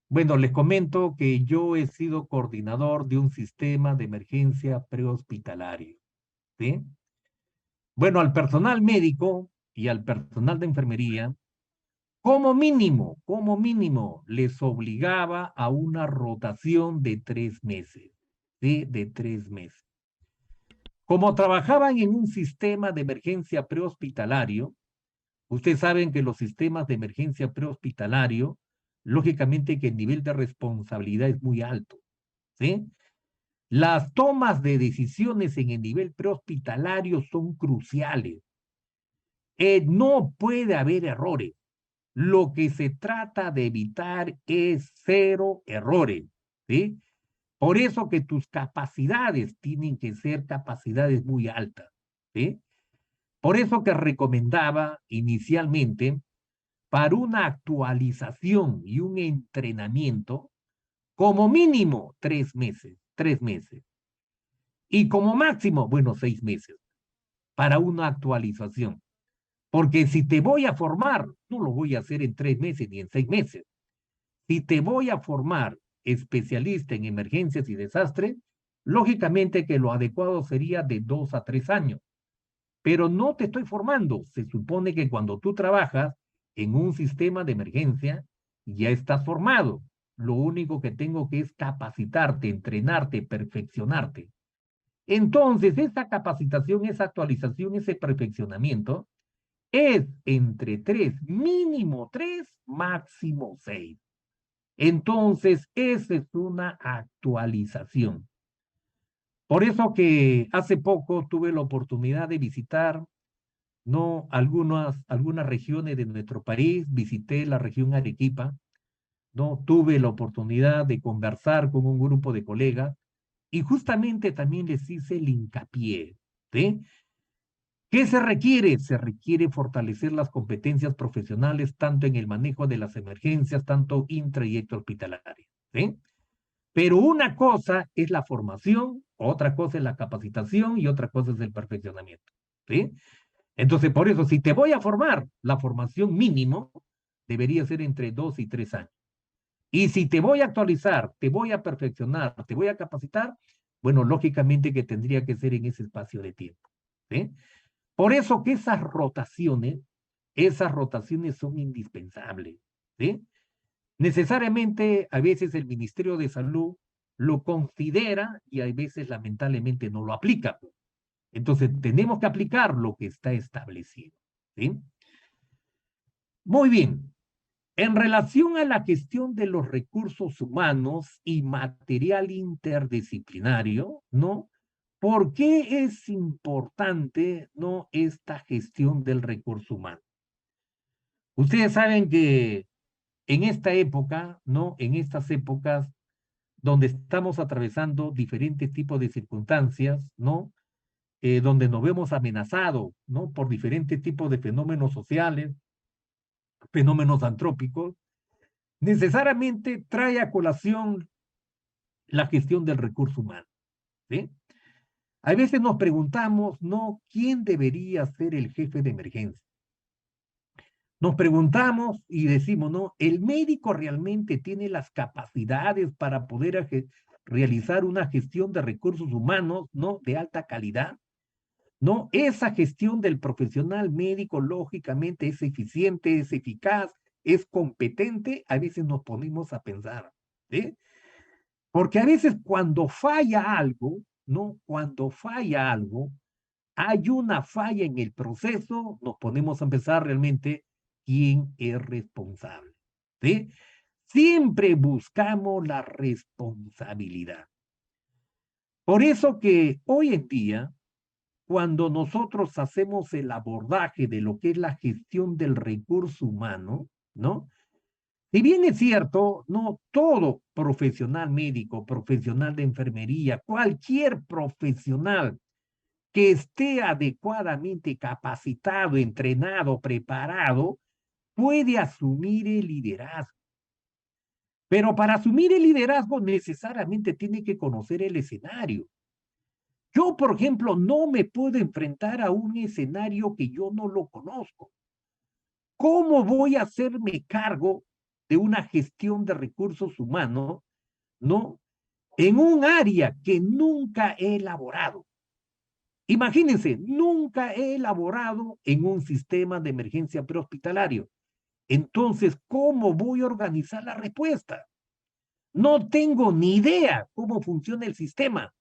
Bueno, les comento que yo he sido coordinador de un sistema de emergencia prehospitalario, ¿sí? Bueno, al personal médico y al personal de enfermería, como mínimo, les obligaba a una rotación de 3 meses, ¿sí? De 3 meses. Como trabajaban en un sistema de emergencia prehospitalario, ustedes saben que los sistemas de emergencia prehospitalario, lógicamente que el nivel de responsabilidad es muy alto, ¿sí? Las tomas de decisiones en el nivel prehospitalario son cruciales. No puede haber errores. Lo que se trata de evitar es cero errores, ¿sí? Por eso que tus capacidades tienen que ser capacidades muy altas, ¿sí? Por eso que recomendaba inicialmente para una actualización y un entrenamiento, como mínimo 3 meses, 3 meses. Y como máximo, bueno, 6 meses para una actualización. Porque si te voy a formar, no lo voy a hacer en 3 meses ni en 6 meses. Si te voy a formar especialista en emergencias y desastres, lógicamente que lo adecuado sería de 2 a 3 años. Pero no te estoy formando. Se supone que cuando tú trabajas en un sistema de emergencia, ya estás formado. Lo único que tengo que es capacitarte, entrenarte, perfeccionarte. Entonces, esa capacitación, esa actualización, ese perfeccionamiento es entre 3, mínimo 3, máximo 6. Entonces, esa es una actualización. Por eso que hace poco tuve la oportunidad de visitar, no, algunas regiones de nuestro país, visité la región Arequipa, no, tuve la oportunidad de conversar con un grupo de colegas y justamente también les hice el hincapié, ¿sí? ¿Qué se requiere? Se requiere fortalecer las competencias profesionales tanto en el manejo de las emergencias, tanto intra y extrahospitalarias, ¿sí? Pero una cosa es la formación, otra cosa es la capacitación y otra cosa es el perfeccionamiento, ¿sí? Entonces, por eso, si te voy a formar, la formación mínimo debería ser entre 2 y 3 años. Y si te voy a actualizar, te voy a perfeccionar, te voy a capacitar, bueno, lógicamente que tendría que ser en ese espacio de tiempo, ¿sí? Por eso que esas rotaciones son indispensables, ¿sí? Necesariamente, a veces el Ministerio de Salud lo considera y a veces lamentablemente no lo aplica. Entonces, tenemos que aplicar lo que está establecido, ¿sí? Muy bien. En relación a la gestión de los recursos humanos y material interdisciplinario, ¿no? ¿Por qué es importante, no, esta gestión del recurso humano? Ustedes saben que en esta época, ¿no? En estas épocas donde estamos atravesando diferentes tipos de circunstancias, ¿no? Donde nos vemos amenazados, ¿no? Por diferentes tipos de fenómenos sociales, fenómenos antrópicos, necesariamente trae a colación la gestión del recurso humano, ¿sí? A veces nos preguntamos, ¿no? ¿Quién debería ser el jefe de emergencia? Nos preguntamos y decimos, ¿no? ¿El médico realmente tiene las capacidades para poder realizar una gestión de recursos humanos, ¿no? De alta calidad, ¿no? Esa gestión del profesional médico, lógicamente, es eficiente, es eficaz, es competente. A veces nos ponemos a pensar, ¿sí? Porque a veces cuando falla algo, ¿no? Cuando falla algo, hay una falla en el proceso, nos ponemos a pensar realmente quién es responsable, ¿sí? Siempre buscamos la responsabilidad. Por eso que hoy en día, cuando nosotros hacemos el abordaje de lo que es la gestión del recurso humano, ¿no? Si bien es cierto, no todo profesional médico, profesional de enfermería, cualquier profesional que esté adecuadamente capacitado, entrenado, preparado, puede asumir el liderazgo. Pero para asumir el liderazgo necesariamente tiene que conocer el escenario. Yo, por ejemplo, no me puedo enfrentar a un escenario que yo no lo conozco. ¿Cómo voy a hacerme cargo? de una gestión de recursos humanos, ¿no? En un área que nunca he elaborado. Imagínense, nunca he elaborado en un sistema de emergencia prehospitalario. Entonces, ¿cómo voy a organizar la respuesta? No tengo ni idea cómo funciona el sistema.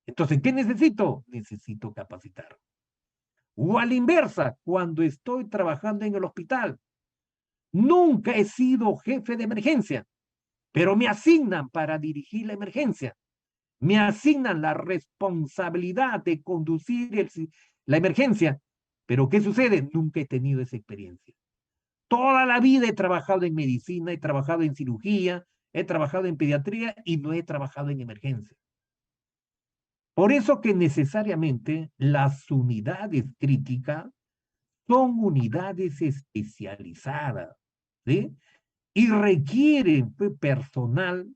Entonces, ¿qué necesito? Necesito capacitar. O a la inversa, cuando estoy trabajando en el hospital, nunca he sido jefe de emergencia, pero me asignan para dirigir la emergencia. Me asignan la responsabilidad de conducir la emergencia. Pero ¿qué sucede? Nunca he tenido esa experiencia. Toda la vida he trabajado en medicina, he trabajado en cirugía, he trabajado en pediatría y no he trabajado en emergencia. Por eso que necesariamente las unidades críticas son unidades especializadas, ¿sí? Y requieren pues, personal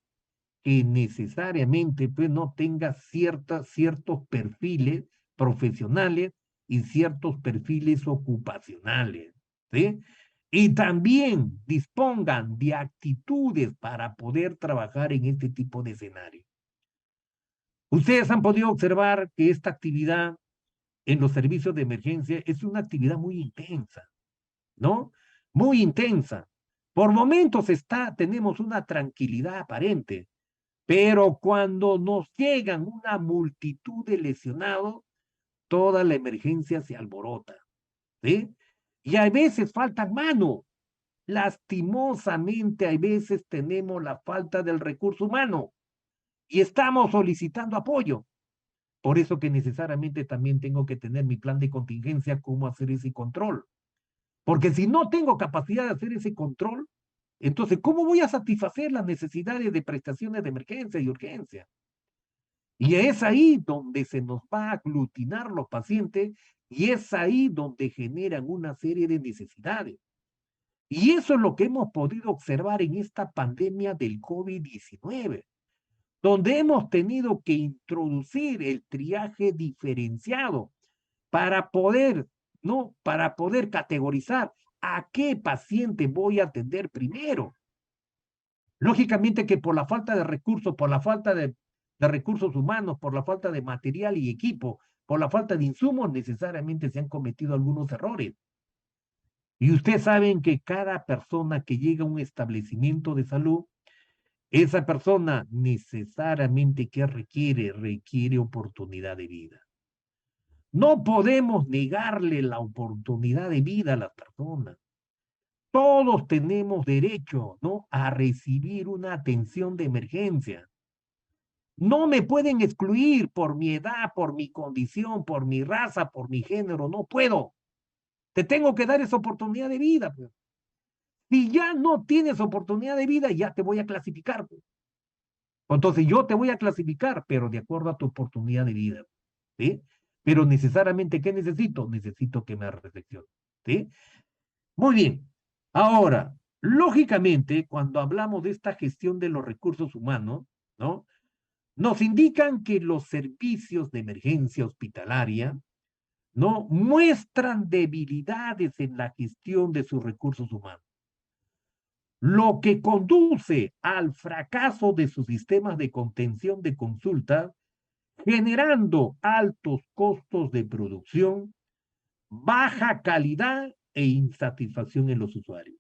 que necesariamente pues, no tenga ciertos perfiles profesionales y ciertos perfiles ocupacionales, ¿sí? Y también dispongan de actitudes para poder trabajar en este tipo de escenario. Ustedes han podido observar que esta actividad en los servicios de emergencia es una actividad muy intensa, ¿no? Muy intensa. Por momentos tenemos una tranquilidad aparente, pero cuando nos llegan una multitud de lesionados, toda la emergencia se alborota, ¿sí? Y a veces faltan manos. Lastimosamente, a veces tenemos la falta del recurso humano y estamos solicitando apoyo. Por eso que necesariamente también tengo que tener mi plan de contingencia, cómo hacer ese control. Porque si no tengo capacidad de hacer ese control, entonces, ¿cómo voy a satisfacer las necesidades de prestaciones de emergencia y urgencia? Y es ahí donde se nos va a aglutinar los pacientes y es ahí donde generan una serie de necesidades. Y eso es lo que hemos podido observar en esta pandemia del COVID-19, donde hemos tenido que introducir el triaje diferenciado para poder, ¿no? Para poder categorizar a qué paciente voy a atender primero. Lógicamente que por la falta de recursos, por la falta de recursos humanos, por la falta de material y equipo, por la falta de insumos, necesariamente se han cometido algunos errores. Y ustedes saben que cada persona que llega a un establecimiento de salud, esa persona necesariamente que requiere oportunidad de vida. No podemos negarle la oportunidad de vida a las personas. Todos tenemos derecho, ¿no?, a recibir una atención de emergencia. No me pueden excluir por mi edad, por mi condición, por mi raza, por mi género. No puedo. Te tengo que dar esa oportunidad de vida, pues. Si ya no tienes oportunidad de vida, ya te voy a clasificar, pues. Entonces yo te voy a clasificar, pero de acuerdo a tu oportunidad de vida, ¿sí? Pero necesariamente, ¿qué necesito? Necesito que me reflexiones, ¿sí? Muy bien. Ahora, lógicamente, cuando hablamos de esta gestión de los recursos humanos, ¿no? Nos indican que los servicios de emergencia hospitalaria, ¿no?, muestran debilidades en la gestión de sus recursos humanos, lo que conduce al fracaso de sus sistemas de contención de consulta, generando altos costos de producción, baja calidad e insatisfacción en los usuarios,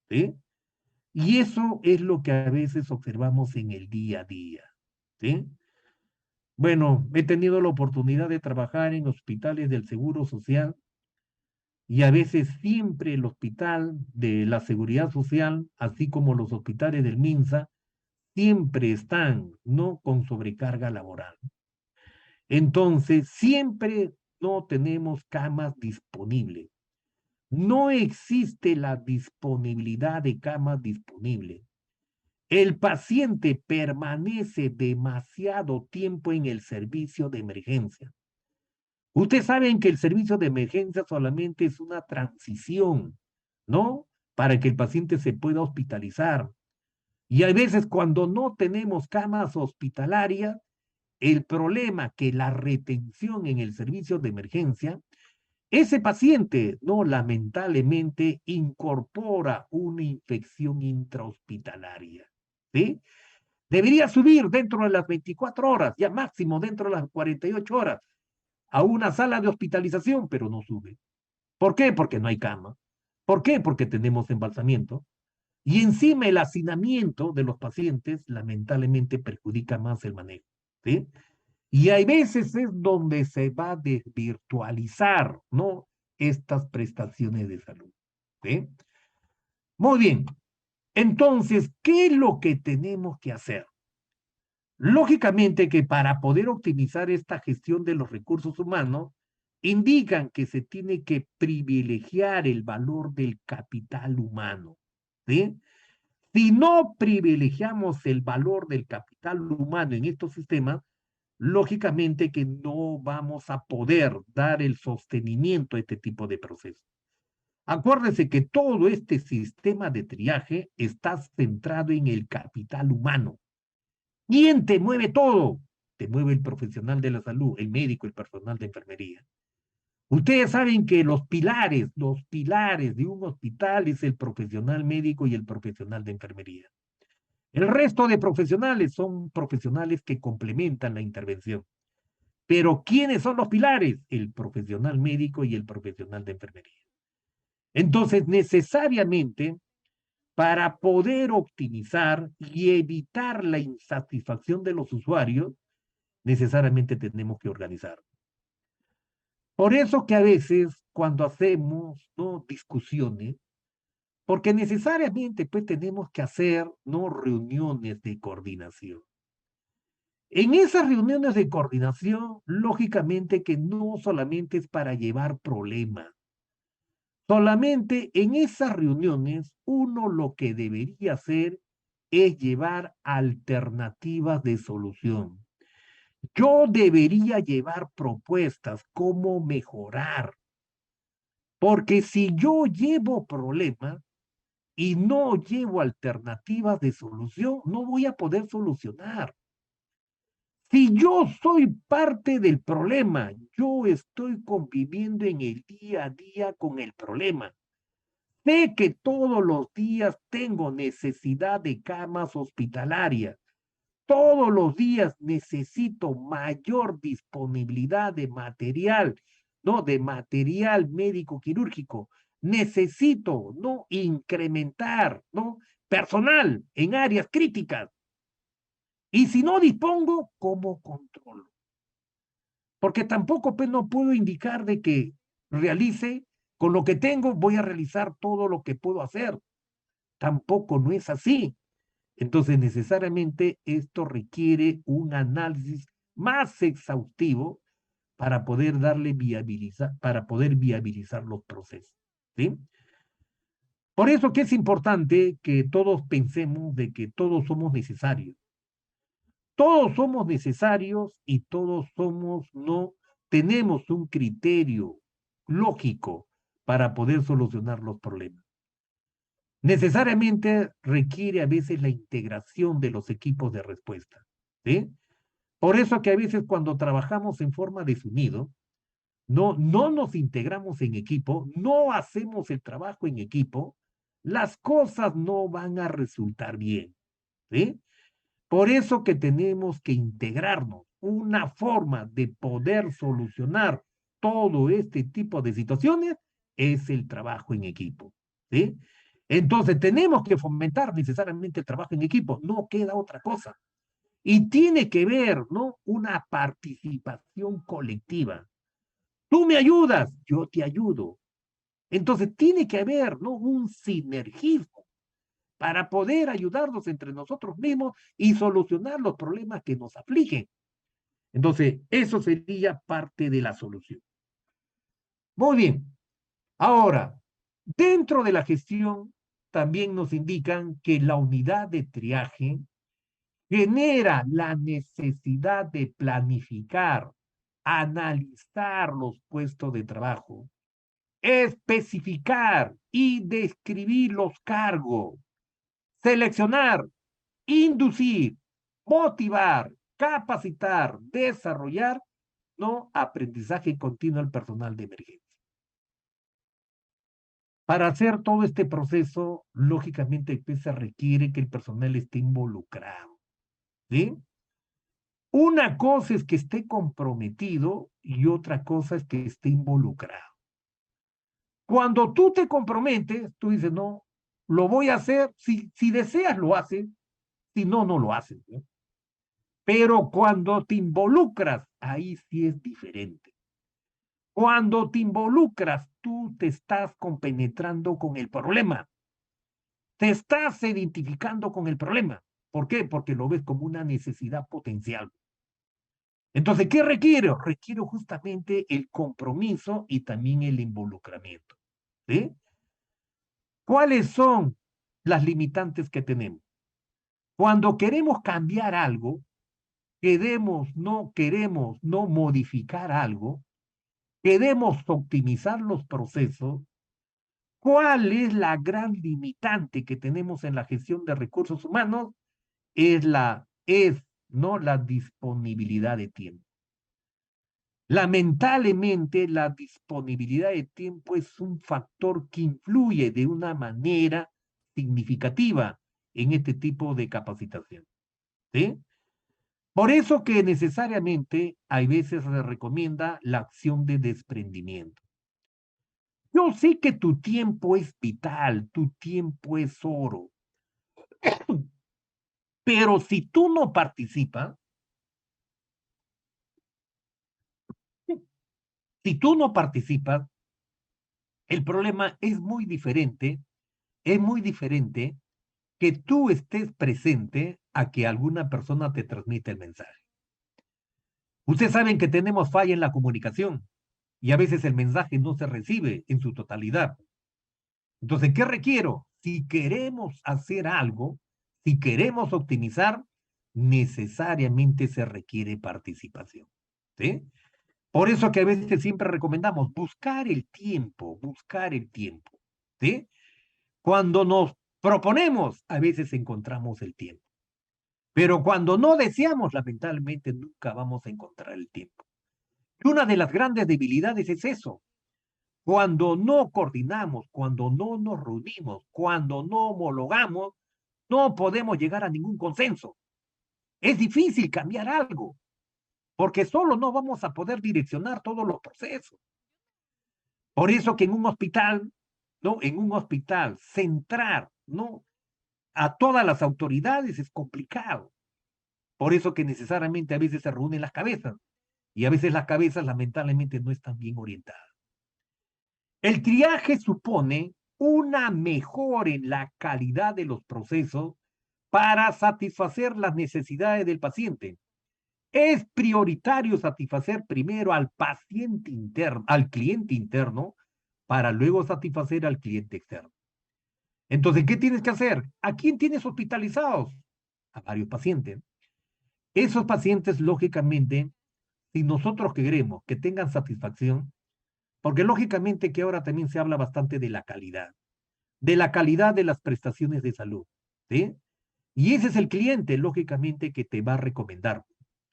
¿sí? Y eso es lo que a veces observamos en el día a día, ¿sí? Bueno, he tenido la oportunidad de trabajar en hospitales del Seguro Social y a veces siempre el hospital de la Seguridad Social, así como los hospitales del MINSA, siempre están, ¿no?, con sobrecarga laboral. Entonces, siempre no tenemos camas disponibles. No existe la disponibilidad de camas disponibles. El paciente permanece demasiado tiempo en el servicio de emergencia. Ustedes saben que el servicio de emergencia solamente es una transición, ¿no?, para que el paciente se pueda hospitalizar. Y a veces cuando no tenemos camas hospitalarias, el problema que la retención en el servicio de emergencia ese paciente, no, lamentablemente incorpora una infección intrahospitalaria, ¿sí? Debería subir dentro de las 24 horas, ya máximo dentro de las 48 horas, a una sala de hospitalización, pero no sube. ¿Por qué? Porque no hay cama. ¿Por qué? Porque tenemos embalsamiento. Y encima el hacinamiento de los pacientes lamentablemente perjudica más el manejo, ¿sí? Y hay veces es donde se va a desvirtualizar, ¿no? Estas prestaciones de salud, ¿sí? Muy bien. Entonces, ¿qué es lo que tenemos que hacer? Lógicamente que para poder optimizar esta gestión de los recursos humanos, indican que se tiene que privilegiar el valor del capital humano, ¿sí? Si no privilegiamos el valor del capital humano en estos sistemas, lógicamente que no vamos a poder dar el sostenimiento a este tipo de procesos. Acuérdese que todo este sistema de triaje está centrado en el capital humano. ¿Quién te mueve todo? Te mueve el profesional de la salud, el médico, el personal de enfermería. Ustedes saben que los pilares de un hospital es el profesional médico y el profesional de enfermería. El resto de profesionales son profesionales que complementan la intervención. Pero ¿quiénes son los pilares? El profesional médico y el profesional de enfermería. Entonces, necesariamente, para poder optimizar y evitar la insatisfacción de los usuarios, necesariamente tenemos que organizar. Por eso que a veces cuando hacemos, ¿no?, discusiones, porque necesariamente pues tenemos que hacer, ¿no?, reuniones de coordinación. En esas reuniones de coordinación, lógicamente que no solamente es para llevar problemas, solamente en esas reuniones uno lo que debería hacer es llevar alternativas de solución. Yo debería llevar propuestas, cómo mejorar, porque si yo llevo problemas y no llevo alternativas de solución, no voy a poder solucionar. Si yo soy parte del problema, yo estoy conviviendo en el día a día con el problema. Sé que todos los días tengo necesidad de camas hospitalarias. Todos los días necesito mayor disponibilidad de material, ¿no? De material médico quirúrgico. Necesito, ¿no?, incrementar, ¿no?, personal en áreas críticas. Y si no dispongo, ¿cómo controlo? Porque tampoco pues, no puedo indicar de que realice con lo que tengo, voy a realizar todo lo que puedo hacer. Tampoco no es así. Entonces, necesariamente esto requiere un análisis más exhaustivo para poder viabilizar los procesos, ¿sí? Por eso que es importante que todos pensemos de que todos somos necesarios. Todos somos necesarios y todos somos, no, tenemos un criterio lógico para poder solucionar los problemas. Necesariamente requiere a veces la integración de los equipos de respuesta, ¿sí? Por eso que a veces cuando trabajamos en forma desunido, no nos integramos en equipo, no hacemos el trabajo en equipo, las cosas no van a resultar bien, ¿sí? Por eso que tenemos que integrarnos. Una forma de poder solucionar todo este tipo de situaciones es el trabajo en equipo, ¿sí? Entonces tenemos que fomentar necesariamente el trabajo en equipo, no queda otra cosa. Y tiene que ver, ¿no?, una participación colectiva. Tú me ayudas, yo te ayudo. Entonces tiene que haber, ¿no?, un sinergismo para poder ayudarnos entre nosotros mismos y solucionar los problemas que nos afligen. Entonces, eso sería parte de la solución. Muy bien. Ahora, dentro de la gestión, también nos indican que la unidad de triaje genera la necesidad de planificar, analizar los puestos de trabajo, especificar y describir los cargos, seleccionar, inducir, motivar, capacitar, desarrollar, ¿no?, aprendizaje continuo al personal de emergencia. Para hacer todo este proceso, lógicamente, pues, se requiere que el personal esté involucrado, ¿sí? Una cosa es que esté comprometido y otra cosa es que esté involucrado. Cuando tú te comprometes, tú dices, no, lo voy a hacer, si deseas lo haces, si no, no lo haces, ¿no? Pero cuando te involucras, ahí sí es diferente. Cuando te involucras, tú te estás compenetrando con el problema, te estás identificando con el problema. ¿Por qué? Porque lo ves como una necesidad potencial. Entonces, ¿qué requiero? Requiero justamente el compromiso y también el involucramiento. ¿Sí? ¿Cuáles son las limitantes que tenemos? Cuando queremos cambiar algo, queremos no modificar algo, queremos optimizar los procesos. ¿Cuál es la gran limitante que tenemos en la gestión de recursos humanos? No la disponibilidad de tiempo. Lamentablemente, la disponibilidad de tiempo es un factor que influye de una manera significativa en este tipo de capacitación. ¿Sí? Por eso que necesariamente hay veces se recomienda la acción de desprendimiento. Yo sé que tu tiempo es vital, tu tiempo es oro, pero si tú no participas, si tú no participas, el problema es muy diferente que tú estés presente a que alguna persona te transmita el mensaje. Ustedes saben que tenemos falla en la comunicación y a veces el mensaje no se recibe en su totalidad. Entonces, ¿qué requiero? Si queremos hacer algo, si queremos optimizar, necesariamente se requiere participación. ¿Sí? Por eso que a veces siempre recomendamos buscar el tiempo. ¿Sí? Cuando nos proponemos, a veces encontramos el tiempo. Pero cuando no deseamos, lamentablemente nunca vamos a encontrar el tiempo. Y una de las grandes debilidades es eso. Cuando no coordinamos, cuando no nos reunimos, cuando no homologamos, no podemos llegar a ningún consenso. Es difícil cambiar algo, porque solo no vamos a poder direccionar todos los procesos. Por eso que en un hospital, ¿no? En un hospital, centrar, ¿no? A todas las autoridades es complicado. Por eso que necesariamente a veces se reúnen las cabezas y a veces las cabezas lamentablemente no están bien orientadas. El triaje supone una mejora en la calidad de los procesos para satisfacer las necesidades del paciente. Es prioritario satisfacer primero al paciente interno, al cliente interno, para luego satisfacer al cliente externo. Entonces, ¿qué tienes que hacer? ¿A quién tienes hospitalizados? A varios pacientes. Esos pacientes, lógicamente, si nosotros queremos que tengan satisfacción, porque lógicamente que ahora también se habla bastante de la calidad de las prestaciones de salud, ¿sí? Y ese es el cliente, lógicamente, que te va a recomendar,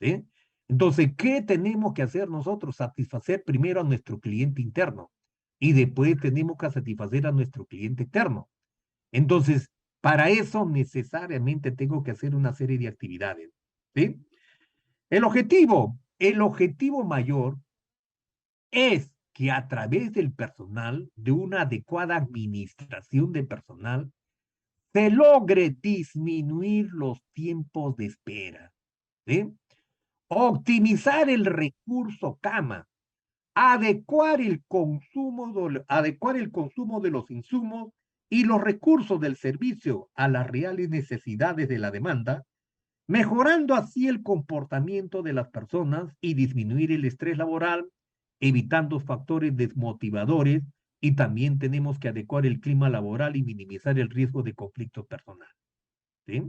¿sí? Entonces, ¿qué tenemos que hacer nosotros? Satisfacer primero a nuestro cliente interno y después tenemos que satisfacer a nuestro cliente externo. Entonces, para eso necesariamente tengo que hacer una serie de actividades, ¿sí? El objetivo mayor es que a través del personal, de una adecuada administración de personal, se logre disminuir los tiempos de espera, ¿sí? Optimizar el recurso cama, adecuar el consumo de los insumos y los recursos del servicio a las reales necesidades de la demanda, mejorando así el comportamiento de las personas y disminuir el estrés laboral, evitando factores desmotivadores, y también tenemos que adecuar el clima laboral y minimizar el riesgo de conflictos personales. ¿Sí?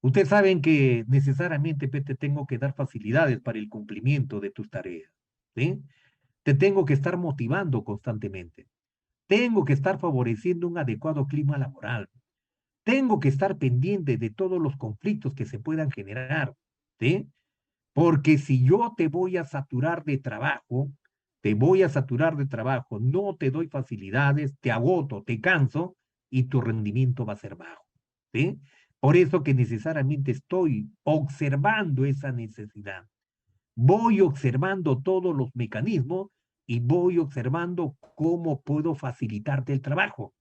Ustedes saben que necesariamente te tengo que dar facilidades para el cumplimiento de tus tareas. ¿Sí? Te tengo que estar motivando constantemente. Tengo que estar favoreciendo un adecuado clima laboral. Tengo que estar pendiente de todos los conflictos que se puedan generar, ¿sí? Porque si yo te voy a saturar de trabajo, te voy a saturar de trabajo, no te doy facilidades, te agoto, te canso y tu rendimiento va a ser bajo. ¿Sí? Por eso que necesariamente estoy observando esa necesidad. Voy observando todos los mecanismos y voy observando cómo puedo facilitarte el trabajo.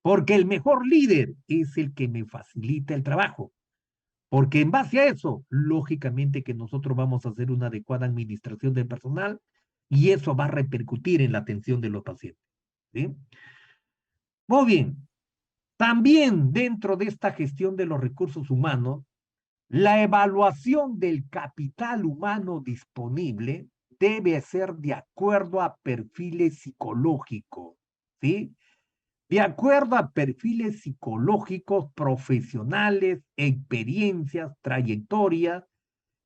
Porque el mejor líder es el que me facilita el trabajo. Porque en base a eso, lógicamente que nosotros vamos a hacer una adecuada administración del personal y eso va a repercutir en la atención de los pacientes. ¿Sí? Muy bien. También dentro de esta gestión de los recursos humanos, la evaluación del capital humano disponible debe ser de acuerdo a perfiles psicológicos, ¿sí? De acuerdo a perfiles psicológicos, profesionales, experiencias, trayectorias,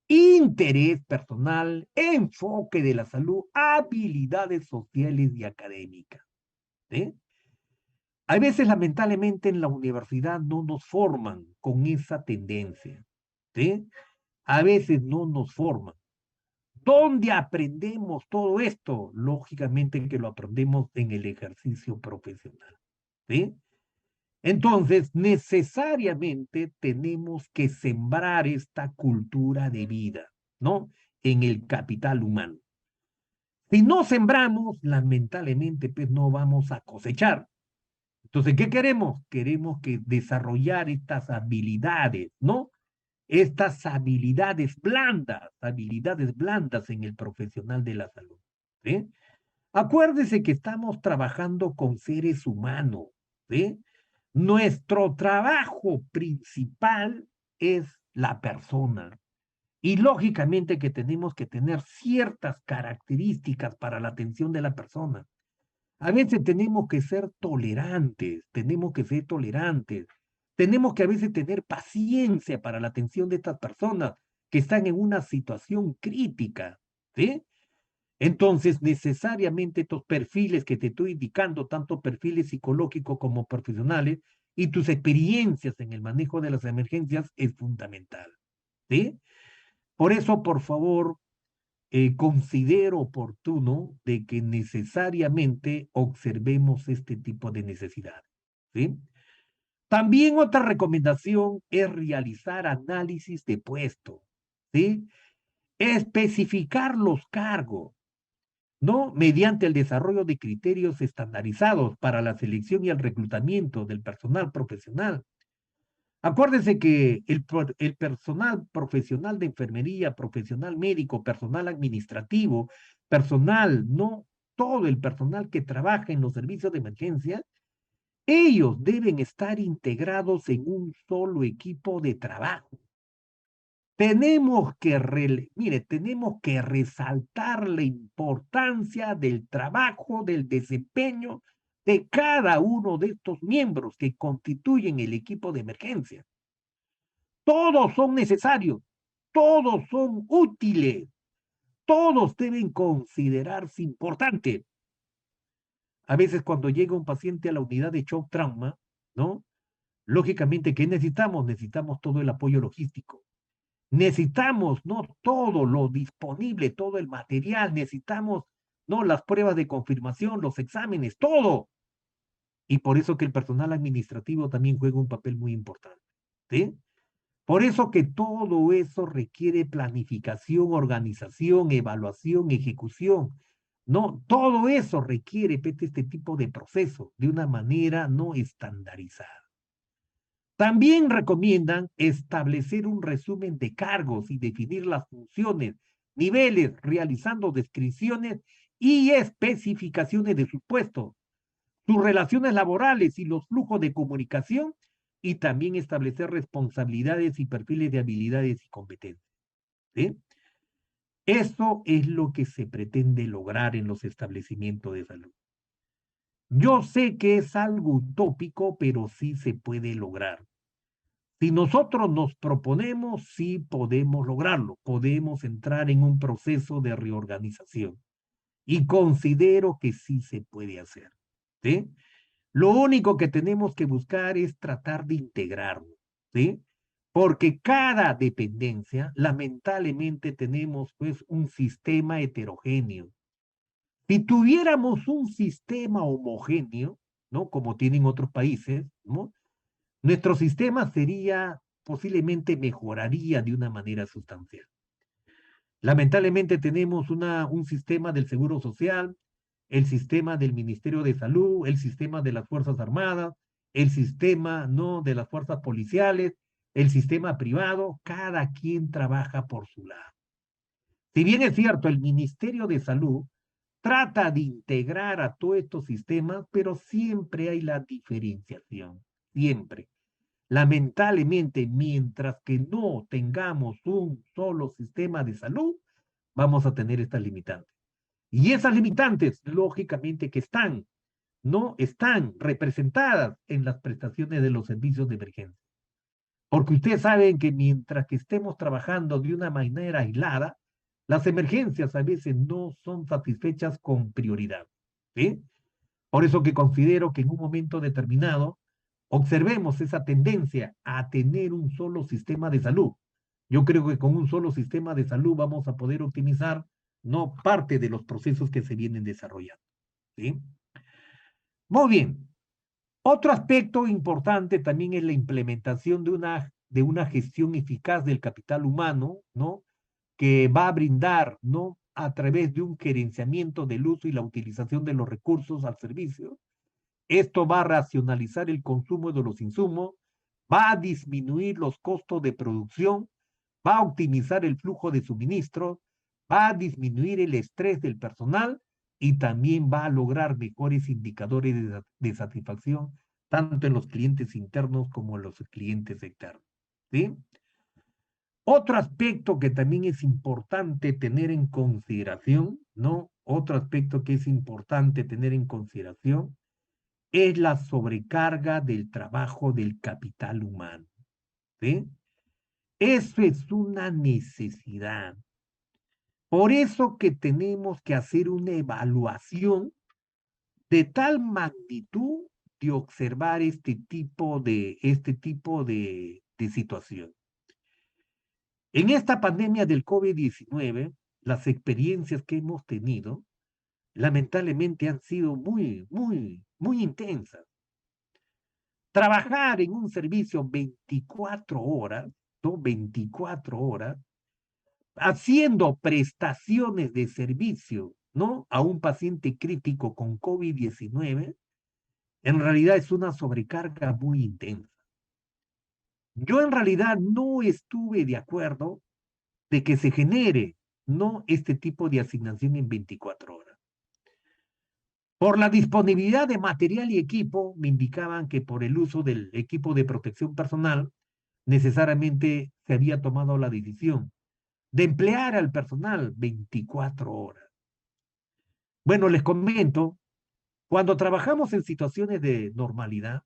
interés personal, enfoque de la salud, habilidades sociales y académicas. ¿Sí? A veces, lamentablemente, en la universidad no nos forman con esa tendencia. ¿Sí? A veces no nos forman. ¿Dónde aprendemos todo esto? Lógicamente que lo aprendemos en el ejercicio profesional. ¿Sí? Entonces, necesariamente tenemos que sembrar esta cultura de vida, ¿no? En el capital humano. Si no sembramos, lamentablemente, pues no vamos a cosechar. Entonces, ¿qué queremos? Queremos que desarrollar estas habilidades, ¿no? Estas habilidades blandas en el profesional de la salud. ¿Sí? Acuérdese que estamos trabajando con seres humanos. ¿Sí? Nuestro trabajo principal es la persona. Y lógicamente que tenemos que tener ciertas características para la atención de la persona. A veces tenemos que ser tolerantes, tenemos que a veces tener paciencia para la atención de estas personas que están en una situación crítica, ¿sí? Entonces, necesariamente estos perfiles que te estoy indicando, tanto perfiles psicológicos como profesionales, y tus experiencias en el manejo de las emergencias es fundamental, ¿sí? Por eso, por favor, considero oportuno de que necesariamente observemos este tipo de necesidades, ¿sí? También otra recomendación es realizar análisis de puesto, ¿sí? Especificar los cargos, ¿no? Mediante el desarrollo de criterios estandarizados para la selección y el reclutamiento del personal profesional. Acuérdense que el personal profesional de enfermería, profesional médico, personal administrativo, personal, no todo el personal que trabaja en los servicios de emergencia, ellos deben estar integrados en un solo equipo de trabajo. Tenemos que resaltar la importancia del trabajo, del desempeño de cada uno de estos miembros que constituyen el equipo de emergencia. Todos son necesarios, todos son útiles, todos deben considerarse importantes. A veces cuando llega un paciente a la unidad de shock trauma, ¿no? Lógicamente, ¿qué necesitamos? Necesitamos todo el apoyo logístico. Necesitamos, ¿no? Todo lo disponible, todo el material, necesitamos, ¿no? Las pruebas de confirmación, los exámenes, todo. Y por eso que el personal administrativo también juega un papel muy importante, ¿sí? Por eso que todo eso requiere planificación, organización, evaluación, ejecución. No, todo eso requiere este tipo de proceso de una manera no estandarizada. También recomiendan establecer un resumen de cargos y definir las funciones, niveles, realizando descripciones y especificaciones de sus puestos, sus relaciones laborales y los flujos de comunicación, y también establecer responsabilidades y perfiles de habilidades y competencias. ¿Sí? Eso es lo que se pretende lograr en los establecimientos de salud. Yo sé que es algo utópico, pero sí se puede lograr. Si nosotros nos proponemos, sí podemos lograrlo, podemos entrar en un proceso de reorganización y considero que sí se puede hacer. ¿Sí? Lo único que tenemos que buscar es tratar de integrarlo, ¿sí? Porque cada dependencia, lamentablemente tenemos pues un sistema heterogéneo. Si tuviéramos un sistema homogéneo, ¿no? Como tienen otros países, ¿no? Nuestro sistema sería, posiblemente mejoraría de una manera sustancial. Lamentablemente tenemos un sistema del Seguro Social, el sistema del Ministerio de Salud, el sistema de las Fuerzas Armadas, el sistema, ¿no? De las fuerzas policiales, el sistema privado, cada quien trabaja por su lado. Si bien es cierto, el Ministerio de Salud trata de integrar a todos estos sistemas, pero siempre hay la diferenciación, siempre. Lamentablemente, mientras que no tengamos un solo sistema de salud, vamos a tener estas limitantes. Y esas limitantes, lógicamente que no están representadas en las prestaciones de los servicios de emergencia. Porque ustedes saben que mientras que estemos trabajando de una manera aislada, las emergencias a veces no son satisfechas con prioridad. ¿Sí? Por eso que considero que en un momento determinado observemos esa tendencia a tener un solo sistema de salud. Yo creo que con un solo sistema de salud vamos a poder optimizar no parte de los procesos que se vienen desarrollando. ¿Sí? Muy bien. Otro aspecto importante también es la implementación de una gestión eficaz del capital humano, ¿no? Que va a brindar, ¿no? A través de un gerenciamiento del uso y la utilización de los recursos al servicio. Esto va a racionalizar el consumo de los insumos, va a disminuir los costos de producción, va a optimizar el flujo de suministros, va a disminuir el estrés del personal y también va a lograr mejores indicadores de satisfacción, tanto en los clientes internos como en los clientes externos. ¿Sí? Otro aspecto que también es importante tener en consideración, ¿no? Otro aspecto que es importante tener en consideración es la sobrecarga del trabajo del capital humano. ¿Sí? Eso es una necesidad. Por eso que tenemos que hacer una evaluación de tal magnitud de observar este tipo de situación. En esta pandemia del COVID-19, las experiencias que hemos tenido, lamentablemente han sido muy intensas. Trabajar en un servicio 24 horas, ¿no? 24 horas, haciendo prestaciones de servicio, ¿no? A un paciente crítico con COVID-19, en realidad es una sobrecarga muy intensa. Yo en realidad no estuve de acuerdo de que se genere, ¿no? Este tipo de asignación en 24 horas. Por la disponibilidad de material y equipo, me indicaban que por el uso del equipo de protección personal, necesariamente se había tomado la decisión de emplear al personal 24 horas. Bueno, les comento, cuando trabajamos en situaciones de normalidad,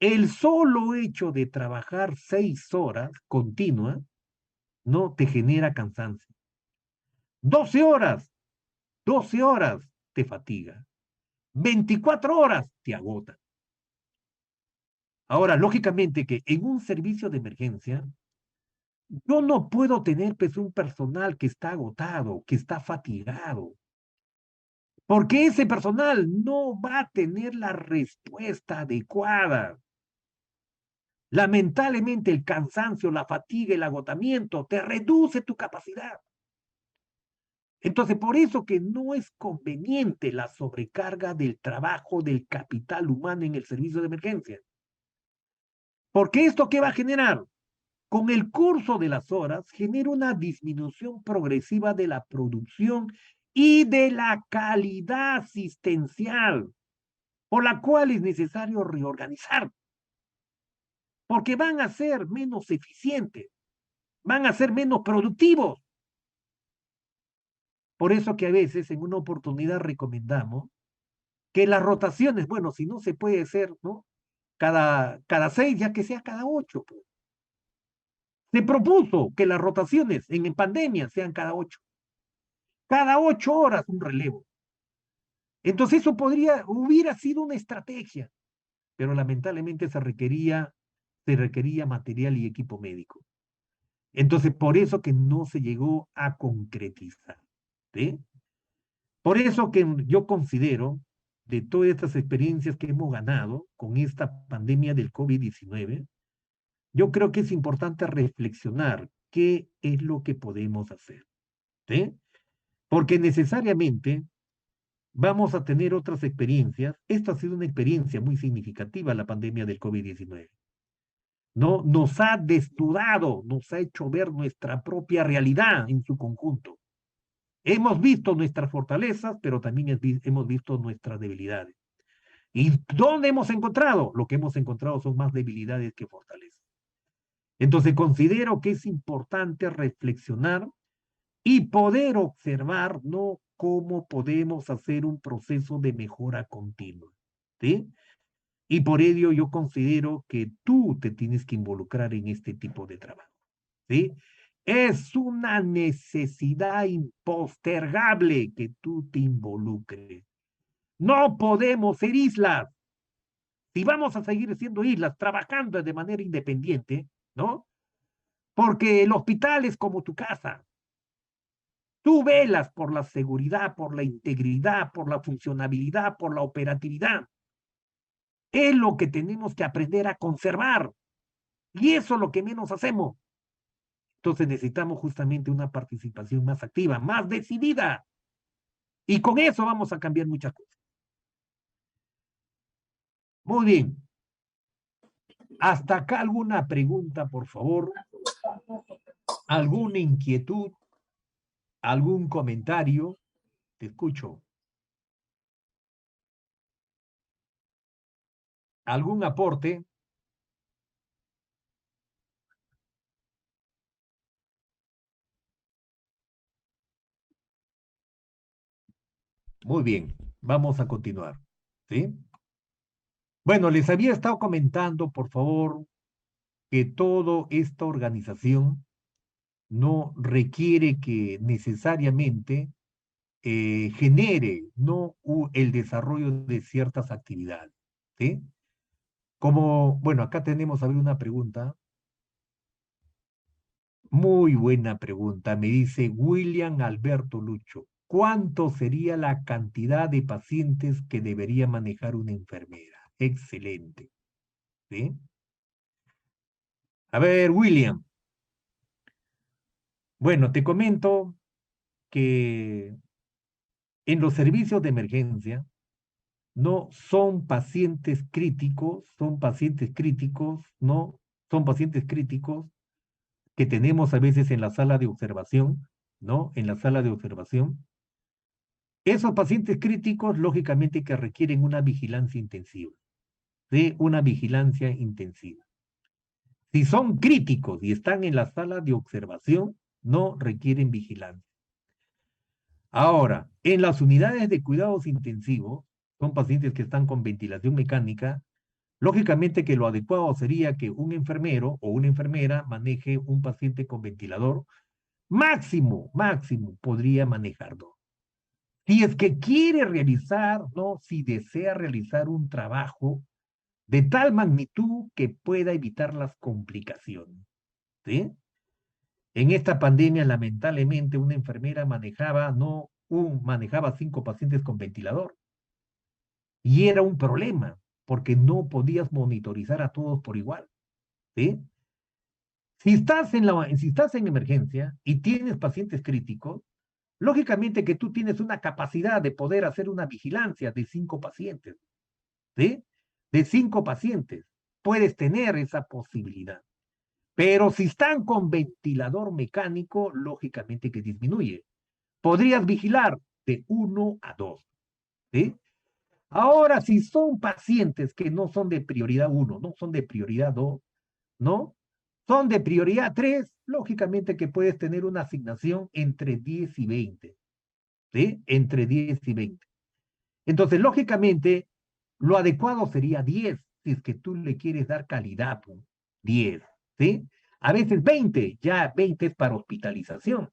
el solo hecho de trabajar 6 horas continuas no te genera cansancio. 12 horas, 12 horas te fatiga. 24 horas te agota. Ahora, lógicamente que en un servicio de emergencia, yo no puedo tener pues un personal que está agotado, que está fatigado, porque ese personal no va a tener la respuesta adecuada. Lamentablemente el cansancio, la fatiga, el agotamiento te reduce tu capacidad. Entonces, por eso que no es conveniente la sobrecarga del trabajo del capital humano en el servicio de emergencia. Porque esto, ¿qué va a generar? Con el curso de las horas, genera una disminución progresiva de la producción y de la calidad asistencial, por la cual es necesario reorganizar, porque van a ser menos eficientes, van a ser menos productivos. Por eso que a veces en una oportunidad recomendamos que las rotaciones, bueno, si no se puede hacer, ¿no? Cada 6, ya que sea cada 8. Pues. Se propuso que las rotaciones en pandemia sean cada 8. Cada 8 horas un relevo. Entonces eso hubiera sido una estrategia, pero lamentablemente se requería material y equipo médico. Entonces por eso que no se llegó a concretizar. ¿Sí? Por eso que yo considero, de todas estas experiencias que hemos ganado con esta pandemia del COVID-19, yo creo que es importante reflexionar qué es lo que podemos hacer, ¿sí? Porque necesariamente vamos a tener otras experiencias. Esta ha sido una experiencia muy significativa, la pandemia del COVID-19. ¿No? Nos ha desnudado, nos ha hecho ver nuestra propia realidad en su conjunto. Hemos visto nuestras fortalezas, pero también hemos visto nuestras debilidades. ¿Y dónde hemos encontrado? Lo que hemos encontrado son más debilidades que fortalezas. Entonces considero que es importante reflexionar y poder observar, ¿no?, cómo podemos hacer un proceso de mejora continua, ¿sí? Y por ello yo considero que tú te tienes que involucrar en este tipo de trabajo, ¿sí? Es una necesidad impostergable que tú te involucres. No podemos ser islas. Si vamos a seguir siendo islas, trabajando de manera independiente, ¿no? Porque el hospital es como tu casa. Tú velas por la seguridad, por la integridad, por la funcionabilidad, por la operatividad. Es lo que tenemos que aprender a conservar. Y eso es lo que menos hacemos. Entonces necesitamos justamente una participación más activa, más decidida. Y con eso vamos a cambiar muchas cosas. Muy bien. Hasta acá alguna pregunta, por favor. ¿Alguna inquietud? ¿Algún comentario? Te escucho. ¿Algún aporte? Muy bien. Vamos a continuar. ¿Sí? Bueno, les había estado comentando, por favor, que toda esta organización no requiere que necesariamente genere, no el desarrollo de ciertas actividades, ¿sí? Como, bueno, acá tenemos a ver una pregunta, muy buena pregunta, me dice William Alberto Lucho, ¿cuánto sería la cantidad de pacientes que debería manejar una enfermera? Excelente, ¿sí? A ver, William, bueno, te comento que en los servicios de emergencia no son pacientes críticos, ¿no? Son pacientes críticos que tenemos a veces en la sala de observación, ¿no? En la sala de observación. Esos pacientes críticos, lógicamente, que requieren una vigilancia intensiva, de una vigilancia intensiva. Si son críticos y están en la sala de observación, no requieren vigilancia. Ahora, en las unidades de cuidados intensivos, son pacientes que están con ventilación mecánica. Lógicamente que lo adecuado sería que un enfermero o una enfermera maneje un paciente con ventilador. Máximo podría manejarlo. Si es que quiere realizar, ¿no? Si desea realizar un trabajo de tal magnitud que pueda evitar las complicaciones, ¿sí? En esta pandemia, lamentablemente, una enfermera manejaba, no, manejaba 5 pacientes con ventilador. Y era un problema, porque no podías monitorizar a todos por igual, ¿sí? Si estás en emergencia y tienes pacientes críticos, lógicamente que tú tienes una capacidad de poder hacer una vigilancia de 5 pacientes, ¿sí? De 5 pacientes. Puedes tener esa posibilidad. Pero si están con ventilador mecánico, lógicamente que disminuye. Podrías vigilar de 1 a 2, ¿sí? Ahora, si son pacientes que no son de prioridad 1, no son de prioridad 2, ¿no? Son de prioridad 3, lógicamente que puedes tener una asignación entre 10 y 20, ¿sí? Entre 10 y 20. Entonces, lógicamente, lo adecuado sería 10, si es que tú le quieres dar calidad, pues, 10, ¿sí? A veces 20, ya 20 es para hospitalización.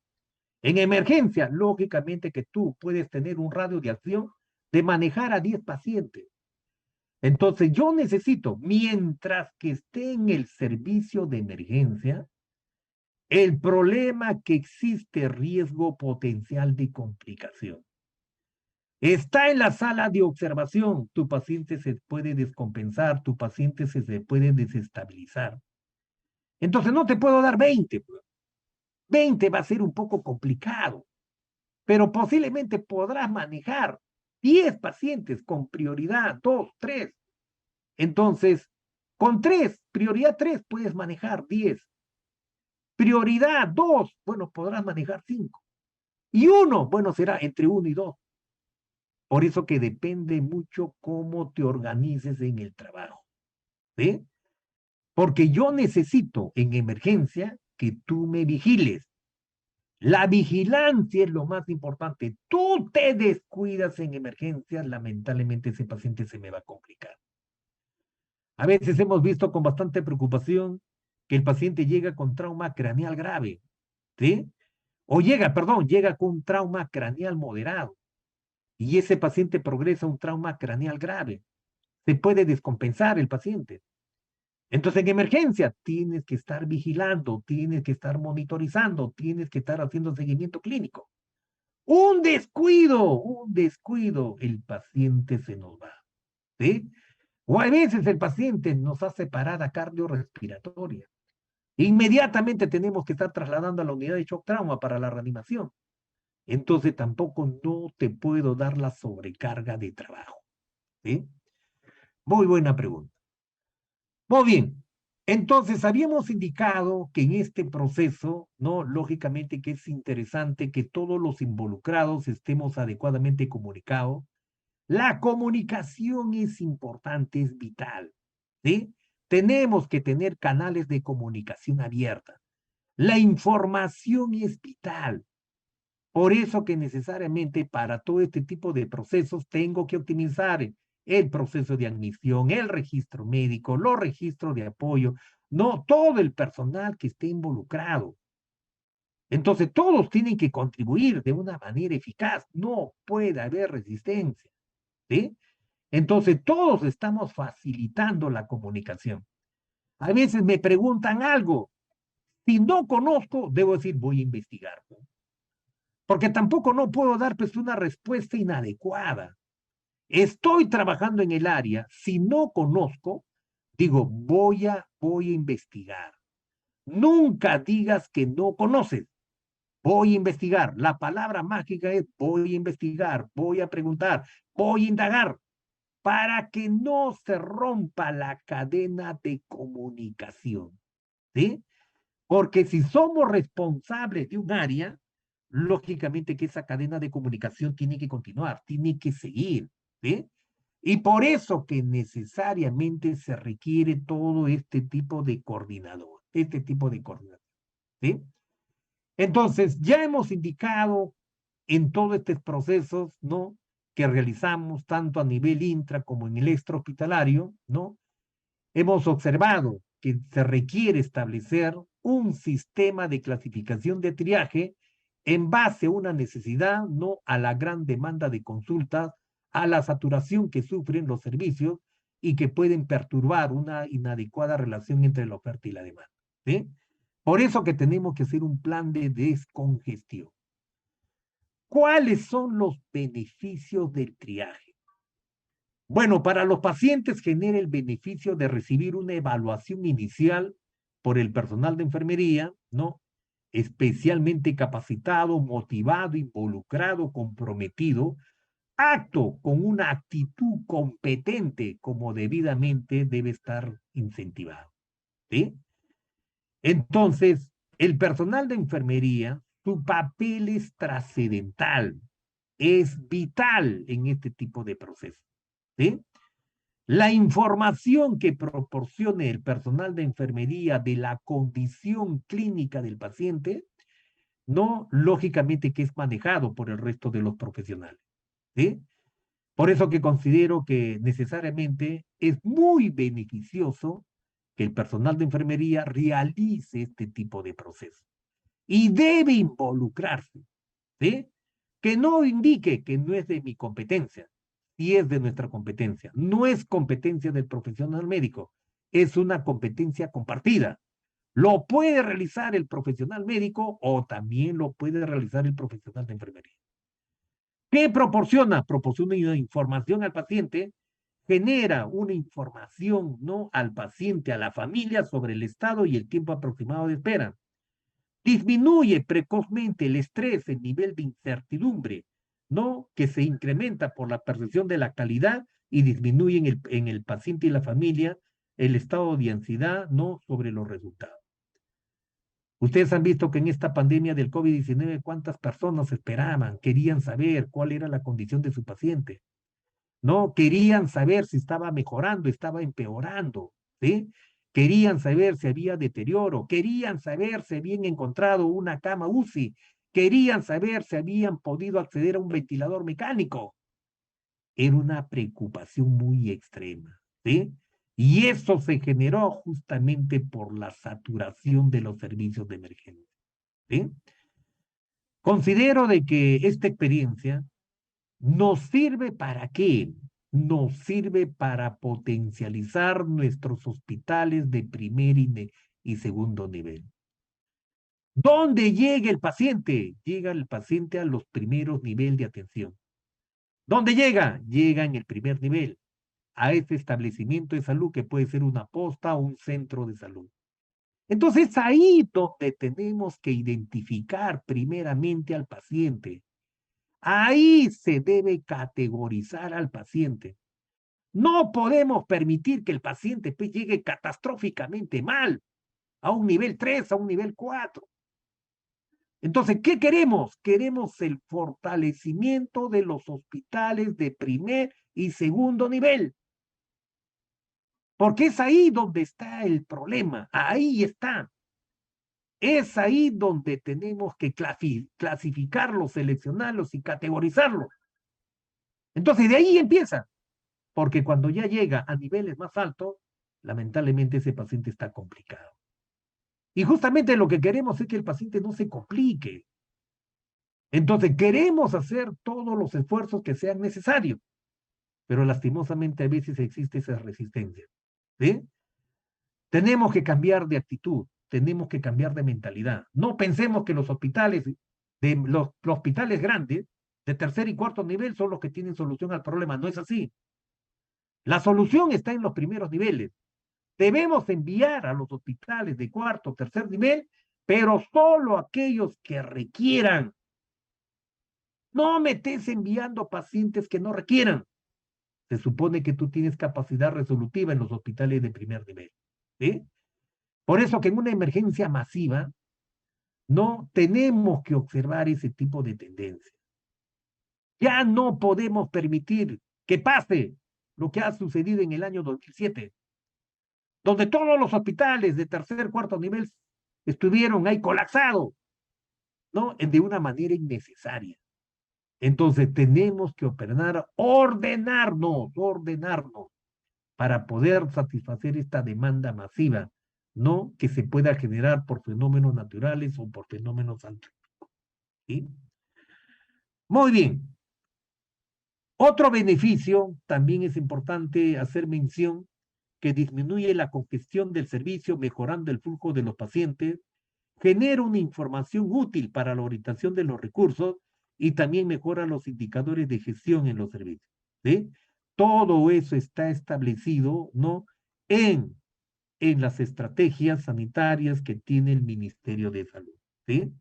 En emergencia, lógicamente que tú puedes tener un radio de acción de manejar a 10 pacientes. Entonces, yo necesito, mientras que esté en el servicio de emergencia, el problema que existe riesgo potencial de complicación. Está en la sala de observación, tu paciente se puede descompensar, tu paciente se puede desestabilizar. Entonces no te puedo dar 20. 20 va a ser un poco complicado, pero posiblemente podrás manejar 10 pacientes con prioridad 2, 3. Entonces, con 3, prioridad 3, puedes manejar 10. Prioridad 2, bueno, podrás manejar 5. Y 1, bueno, será entre 1 y 2. Por eso que depende mucho cómo te organices en el trabajo. ¿Sí? Porque yo necesito en emergencia que tú me vigiles. La vigilancia es lo más importante. Tú te descuidas en emergencias, lamentablemente ese paciente se me va a complicar. A veces hemos visto con bastante preocupación que el paciente llega con trauma craneal grave, ¿sí? O llega con un trauma craneal moderado y ese paciente progresa a un trauma craneal grave. Se puede descompensar el paciente. Entonces, en emergencia, tienes que estar vigilando, tienes que estar monitorizando, tienes que estar haciendo seguimiento clínico. Un descuido, el paciente se nos va. ¿Sí? O a veces el paciente nos hace parada cardiorrespiratoria. Inmediatamente tenemos que estar trasladando a la unidad de shock trauma para la reanimación. Entonces tampoco no te puedo dar la sobrecarga de trabajo. ¿Sí? Muy buena pregunta. Muy bien. Entonces, habíamos indicado que en este proceso, ¿no? Lógicamente que es interesante que todos los involucrados estemos adecuadamente comunicados. La comunicación es importante, es vital, ¿sí? Tenemos que tener canales de comunicación abierta. La información es vital. Por eso que necesariamente para todo este tipo de procesos tengo que optimizar el proceso de admisión, el registro médico, los registros de apoyo, no todo el personal que esté involucrado. Entonces todos tienen que contribuir de una manera eficaz. No puede haber resistencia, ¿sí? Entonces todos estamos facilitando la comunicación. A veces me preguntan algo. Si no conozco, debo decir, voy a investigar, ¿no? Porque tampoco no puedo dar pues una respuesta inadecuada. Estoy trabajando en el área, si no conozco, digo, voy a investigar. Nunca digas que no conoces. Voy a investigar. La palabra mágica es voy a investigar, voy a preguntar, voy a indagar, para que no se rompa la cadena de comunicación. ¿Sí? Porque si somos responsables de un área, lógicamente que esa cadena de comunicación tiene que continuar, tiene que seguir, ¿sí? Y por eso que necesariamente se requiere todo este tipo de coordinador, ¿sí? Entonces, ya hemos indicado en todos estos procesos, ¿no? Que realizamos tanto a nivel intra como en el extrahospitalario, ¿no? Hemos observado que se requiere establecer un sistema de clasificación de triaje en base a una necesidad, no a la gran demanda de consultas, a la saturación que sufren los servicios y que pueden perturbar una inadecuada relación entre la oferta y la demanda. ¿Sí? Por eso que tenemos que hacer un plan de descongestión. ¿Cuáles son los beneficios del triaje? Bueno, para los pacientes genera el beneficio de recibir una evaluación inicial por el personal de enfermería, ¿no? Especialmente capacitado, motivado, involucrado, comprometido, acto con una actitud competente como debidamente debe estar incentivado, ¿sí? Entonces, el personal de enfermería, su papel es trascendental, es vital en este tipo de procesos, ¿sí? La información que proporcione el personal de enfermería de la condición clínica del paciente, no lógicamente que es manejado por el resto de los profesionales. ¿Sí? Por eso que considero que necesariamente es muy beneficioso que el personal de enfermería realice este tipo de proceso. Y debe involucrarse, ¿sí? Que no indique que no es de mi competencia, si es de nuestra competencia. No es competencia del profesional médico, es una competencia compartida. Lo puede realizar el profesional médico o también lo puede realizar el profesional de enfermería. ¿Qué proporciona? Proporciona una información al paciente, genera una información, ¿no?, al paciente, a la familia sobre el estado y el tiempo aproximado de espera. Disminuye precozmente el estrés, el nivel de incertidumbre, ¿no?, que se incrementa por la percepción de la calidad y disminuye en el paciente y la familia el estado de ansiedad, ¿no?, sobre los resultados. Ustedes han visto que en esta pandemia del COVID-19, cuántas personas esperaban, querían saber cuál era la condición de su paciente, ¿no? Querían saber si estaba mejorando, estaba empeorando, ¿sí? Querían saber si había deterioro, querían saber si habían encontrado una cama UCI, querían saber si habían podido acceder a un ventilador mecánico. Era una preocupación muy extrema, ¿sí? Y eso se generó justamente por la saturación de los servicios de emergencia, ¿sí? Considero de que esta experiencia nos sirve para qué? Nos sirve para potencializar nuestros hospitales de primer y segundo nivel. ¿Dónde llega el paciente? Llega el paciente a los primeros niveles de atención. ¿Dónde llega? Llega en el primer nivel, a ese establecimiento de salud que puede ser una posta o un centro de salud. Entonces, ahí donde tenemos que identificar primeramente al paciente. Ahí se debe categorizar al paciente. No podemos permitir que el paciente llegue catastróficamente mal, a un nivel 3, a un nivel 4. Entonces, ¿qué queremos? Queremos el fortalecimiento de los hospitales de primer y segundo nivel. Porque es ahí donde está el problema. Ahí está. Es ahí donde tenemos que clasificarlos, seleccionarlos y categorizarlos. Entonces, de ahí empieza. Porque cuando ya llega a niveles más altos, lamentablemente ese paciente está complicado. Y justamente lo que queremos es que el paciente no se complique. Entonces queremos hacer todos los esfuerzos que sean necesarios, pero lastimosamente a veces existe esa resistencia, ¿sí? Tenemos que cambiar de actitud, tenemos que cambiar de mentalidad. No pensemos que los hospitales, los hospitales grandes, de tercer y cuarto nivel, son los que tienen solución al problema. No es así. La solución está en los primeros niveles. Debemos enviar a los hospitales de cuarto, tercer nivel, pero solo aquellos que requieran. No me estés enviando pacientes que no requieran. Se supone que tú tienes capacidad resolutiva en los hospitales de primer nivel, ¿sí? Por eso que en una emergencia masiva no tenemos que observar ese tipo de tendencia. Ya no podemos permitir que pase lo que ha sucedido en el año 2007, donde todos los hospitales de tercer, cuarto nivel estuvieron ahí colapsados, ¿no? De una manera innecesaria. Entonces tenemos que ordenarnos para poder satisfacer esta demanda masiva, ¿no?, que se pueda generar por fenómenos naturales o por fenómenos antrópicos, ¿sí? Muy bien. Otro beneficio, también es importante hacer mención, que disminuye la congestión del servicio, mejorando el flujo de los pacientes, genera una información útil para la orientación de los recursos y también mejora los indicadores de gestión en los servicios, ¿sí? Todo eso está establecido, ¿no?, en las estrategias sanitarias que tiene el Ministerio de Salud, ¿sí?